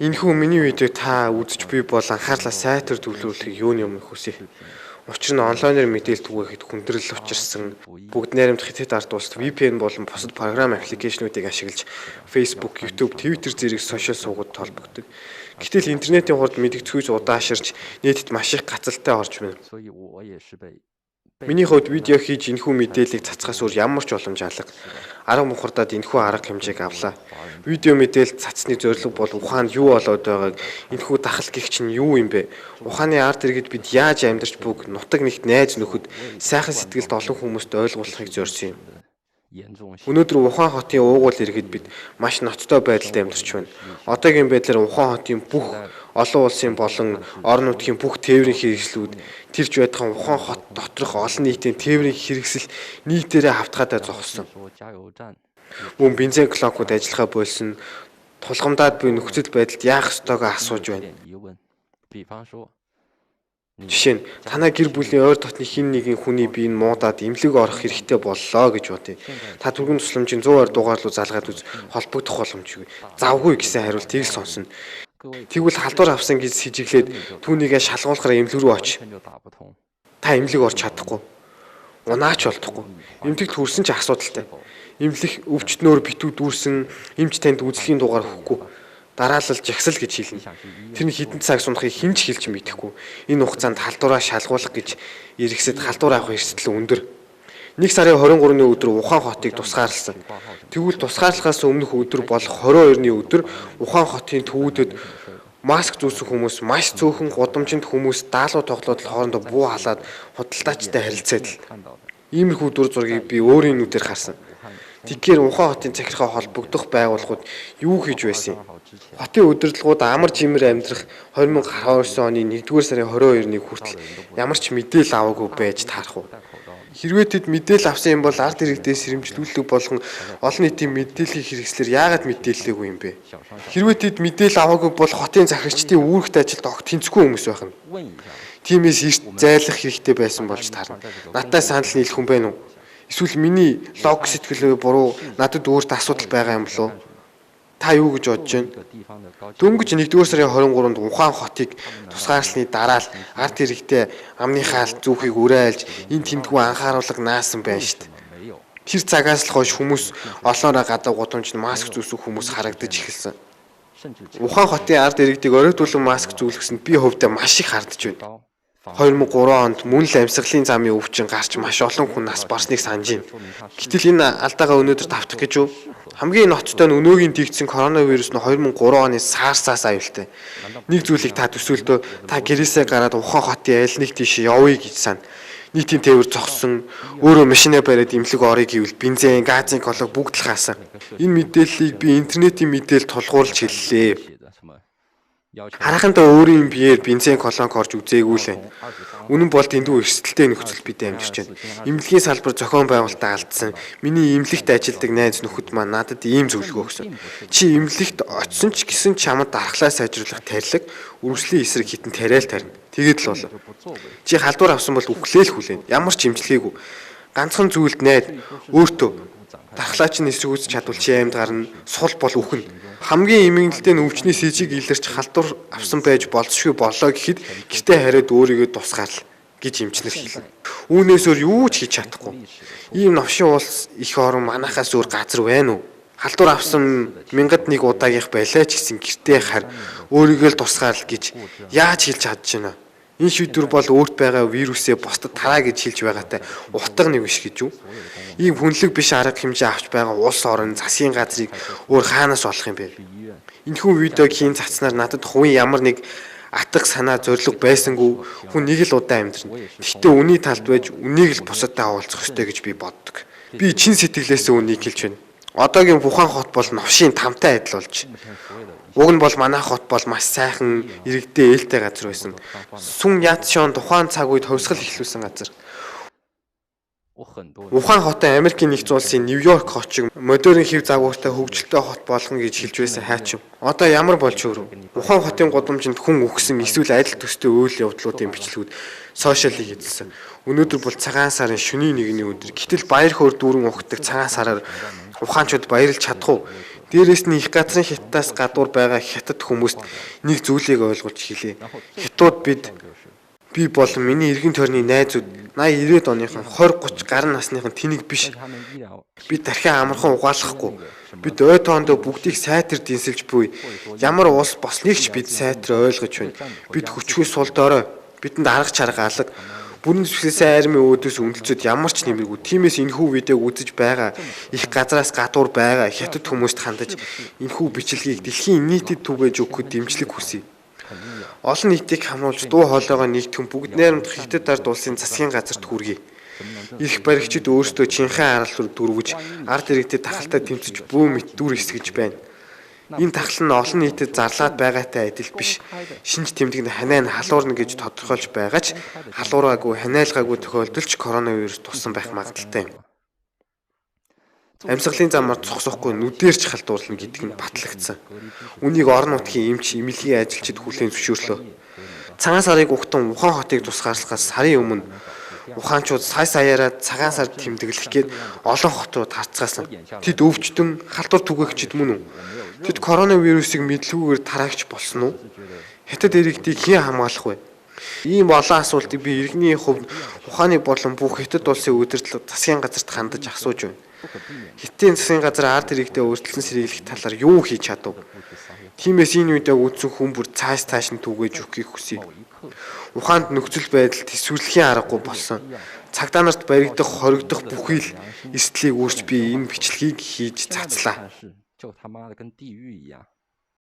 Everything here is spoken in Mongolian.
Энэхүү миний видеог та үзэж буй бол анхаарлаа сайтар төвлөрүүлэх юуны өмнө хүсье. Учир нь онлайнаар мэдээлэл түгээхэд хүндрэл учирсан бүгд найрамдах хятад ард улсад VPN болон бусад програм аппликейшнуудыг ашиглаж Facebook, YouTube, Twitter зэрэг сошиал сувгууд холбогддог. Гэтэл интернетийн хурд мэдгэцгүйж удааширч нийтэд маш их гацалтай орж байна. Миний хувьд видео хийж энэхүү мэдээллийг цацхаас өөр ямар ч боломж алга. Арга мухардад энэхүү арга хэмжээг авлаа. Видео мэдээлэл цацсны зорилго бол ухаанд юу болоод байгааг энэхүү дахал гихч нь юу юм бэ? Ухааны арт иргэд бид яаж амьдарч буг нутаг нэгт найз нөхөд сайхан сэтгэлд олон хүмүүст ойлгуулахыг зорьсон юм. Өнөөдөр Ухаан хотын уугуул иргэд бид маш ноцтой байдалд амьдарч байна. Одоогийн байдлаар Ухаан хотын бүх олон улсын болон орон нутгийн бүх тээврийн хэрэгслүүд тэрж байдхан Ухаан хот доторх олон нийтийн тээврийн хэрэгсэл нийтээрээ хавтгаатай зогссон. Мөн бензин клокууд ажиллахаа болсон тулгамдаад буй нөхцөл байдалд яах ёстойгоо асууж байна. Жишээ нь танай гэр бүлийн ойр дотны хин нэгэн хүний биеийг муудаад эмнэлэг орох хэрэгтэй боллоо гэж бодъё. Та түргэн тусламжийн 100 дугаар руу залгаад үз холбогдох боломжгүй. Завгүй гэсэн хариултыг л сонсно. Тэгвэл халдвар авсан гэж сэжиглээд түүнийгээ шалгуулахаар эмнэлэг рүү оч. Та эмнэлэг орч чадахгүй. Унаач болдохгүй. Эмнэлэгт хүрсэн ч асуудалтай. Эмнэлэг өвчтнөөр битүү дүүрсэн эмч танд үзлийн дугаар өгөхгүй. Дараалал жагсал гэж хэлнэ. Тэр нь хідэн цаг сунахыг хэн ч хэлж мэдэхгүй. Энэ хугацаанд халдвараа шалгуулах гэж иргэсэд халдвар авах эрсдэл өндөр. 1 сарын 23-ны өдөр Ухаан хотыг тусгаарласан. Тэгвэл тусгаарлахаас өмнөх өдөр болох 22-ны өдөр Ухаан хотын төвүүдэд маск зүүсэн хүмүүс маш цөөхөн гудамжинд хүмүүс даалуу тоглоод хоорондоо буу халаад худалдаачтай харилцаад л. Иймэрхүү дүр зургийг би өөрийн нүдээр харсан. Тэгэхээр Ухаан хотын захиргаа холбогдох байгууллагууд юу хийж байсан юм? Хотын удирдлагууд амар жимээр амьдрах 2019 оны 1-р сарын 22-ны хүртэл ямар ч мэдээлэл аваагүй байж таарах уу? Хэрвээ тэд мэдээлэл авсан юм бол ард иргэдээс сэрэмжлүүлэг болгон олон нийтийн мэдээллийн хэрэгслэр яагаад мэдээллээгүй юм бэ? Хэрвээ тэд мэдээлэл аваагүй бол хотын захирагчдын үүрэгт ажилд огт тэнцэхгүй хүмүүс байх нь. Тиймээс эрт зайлах хэрэгтэй байсан болж таарна. Надтай санал нийлэх хүн байна уу? Эсвэл миний лог сэтгэлээ буруу надад өөртөө асуудал байгаа юм болов уу? Та юу гэж бодож байна? Дөнгөж 1-р сарын 23-нд Ухаан хотыг тусгаарласны дараа л ард иргэдээ амныхаа зүүхийг уриалж энэ тэмдгүү анхааруулга наасан байна шүү дээ. Тэр цагаас л хойш хүмүүс олоороо гадаа гудамжинд маск зүүсэх хүмүүс харагдаж эхэлсэн. Ухаан хотын ард иргэдийг оройтуулан маск зүүлгэсэнд би хувьдаа маш их хардж байна. 2003 онд мөн л амьсгалын замын өвчин гарч маш олон хүн нас барсныг санаж байна. Гэтэл энэ алдаагаа өнөөдөр давтах гэж юу? Хамгийн ноцтой нь өнөөгийн дэгдсэн коронавирус нь 2003 оны SARS-аас аюултай. Нэг зүйлийг та төсөөлдөө та гэрээсээ гараад Ухаан хотын аль нэг тийш явъя гэж сана. Нийтийн тээвэр зогссон, өөрөө машинаа бариад эмнэлэг орё гэвэл бензин, газын колог бүгд л хаасан. Энэ мэдээллийг би интернетийн мэдээлэл тулгуурлаж хэллээ. Харахандаа өөрийн биеэр бензин колонк орж үзээгүй л байна. Үнэн бол дэндүү эрсдэлтэй нөхцөл бид амьдарч байна. Эмнэлгийн салбар зохион байгуулалтаа алдсан. Миний эмнэлэгт ажилладаг найз нөхөд маань надад ийм зөвлөгөө өгсөн. Чи эмнэлэгт очисон ч гэсэн чамд дархлаа сайжруулах тарилга, үргэлжлэлийн эсрэг хитэн тариал тарина. Тэгээд л болоо. Чи халдвар авсан бол үхлээл хүлээн. Ямар ч имжлэгээгүй. Ганцхан зүйлд найд өөртөө дархлаач нь эсрэг үүсч чадвал чи амьд гарна, сул бол үхэн. Хамгийн эмгэнэлтэй нь өвчний сэжиг илэрч халдвар авсан байж болзошгүй болоо гэхэд гэртээ хараад өөрийгөө тусгаал гэж эмчнэр хэлнэ. Үүнээс өөр юу ч хийж чадахгүй. Ийм новшин улс их орон манахаас өөр газар байна уу? Халдвар авсан 1001 удаагийнх байлаа ч гэсэн гэртээ хар өөрийгөө л тусгаал гэж яаж хэлж чадж байна? Энэ шийдвэр бол өөрт байгаа вирусээ бусдад тараа гэж хэлж байгаатай утга нэг биш гэж юу? Ийм хүнлэг биш арга хэмжээ авч байгаа улс орон засгийн газрыг өөр хаанаас олох юм бэ? Энэхүү видеог хийн цацнаар надад хувийн ямар нэг атга санаа зориг байсангүй хүн нэг л удаа амьдрна. Гэхдээ үний талд байж үнийг л бусадтай хаваалцах ёстой гэж би боддог. Би чин сэтгэлээсээ үнийг хэлж байна. Одоогийн Ухаан хот бол новшийн тамтай адил болж. Уг нь бол манай хот бол маш сайхан иргэдээ ээлтэй газар байсан. Сүн ядшон тухайн цаг үед хувьсгал эхлүүлсэн газар. Ухаан хотын Америкийн нэгдсэн улсын Нью-Йорк хотчиг модерн хэв загвартай хөгжилтэй хот болгон гэж хэлж байсан хайч юм. Одоо ямар болж өөрөө? Ухаан хотын гудамжинд хүн үхсэн эсвэл адил төстэй үйл явдлуудын бичлэгүүд сошиалыг эзэлсэн. Өнөөдөр бол цагаан сарын шөнийн 1-ний өдөр. Гэтэл баяр хөөр дүүрэн ухдаг цагаан сараар ухаанчууд баярлж чадах уу? Дээрээс нь их газрын хятадаас гадуур байгаа хятад хүмүүст нэг зүйлийг ойлгуулж хэлье. Хятад би болон миний эргэн тойрны найзууд 80 90-ад оныхон 20 30 гаруй насныхан тэнийг биш. Бид дахин амархан угаалгахгүй. Бид ой тоондоо бүгдийг сайтар дэнсэлж буй. Ямар улс босныг ч бид сайтар ойлгож байна. Бид хүчгүй сул дорой. Бидэнд арга чарга алга. Бүрэн зүсгэлсэн армийн өөдөөс үнэлцэд ямар ч нэмэргүй. Тиймээс энэхүү видеог үзэж байгаа их газраас гадуур байгаа хятад хүмүүст хандаж энэхүү бичлэгийг дэлхийн нийтэд түгээж өгөхөд дэмжлэг хүсье. Олон нийтийг хамруулж дуу хоолойгоо нэгтгэн бүгд найрамдах хятад ард улсын засгийн газарт хүргэе. Ирэх баригчид өөрсдөө чинхэн арал руу дөрвөж ард иргэдэд тахалтай тэмцэж бүү мэт дүр эсгэж байна. Энэ тахал нь олон нийтэд зарлаад байгаатай адил биш. Шинж тэмдэг нь ханаа нь халуурна гэж тодорхойлж байгаа ч халуураагүй ханиалгаагүй тохиолдолд коронавирус туссан байх магадaltaй юм. Амьсгалын замаар цогсохгүй нүдээр ч халдуурлана гэдэг нь батлагдсан. Үнийг орон нутгийн эмч эмнэлгийн ажилчид хүлээн зөвшөөрлөө. Цагаан сарыг ухтан Ухаан хотыг тусгаарлахаас сарын өмнө ухаанчууд сая саяараа цагаан сард тэмдэглэх гээд олон хот руу тарцгаасан. Тэд өвчтөн халдвар түгээгчд мөн үү? Тэд коронавирусыг мэдлгүйгээр тараагч болсон уу? Хятад иргэдийг хэн хамгаалах вэ? Ийм олон асуултыг би иргэний хувьд ухааны болон бүх хятад улсын удирдлага засгийн газарт хандаж асууж байна. Хятадын засгийн газар ард иргэдэд өөрчлөлтөн сэргийлэх талаар юу хийж чадав? Тиймээс энэ үедээ үдсэн хүн бүр цааш нь түгээж өгөхийг хүсье. Ухаанд нөхцөл байдал төсвөрлөхийн аргагүй болсон. Цагдаа нарт баригдах, хоригдох бүхий л эрсдлийг үүрч би энэ бичлэгийг хийж цацлаа.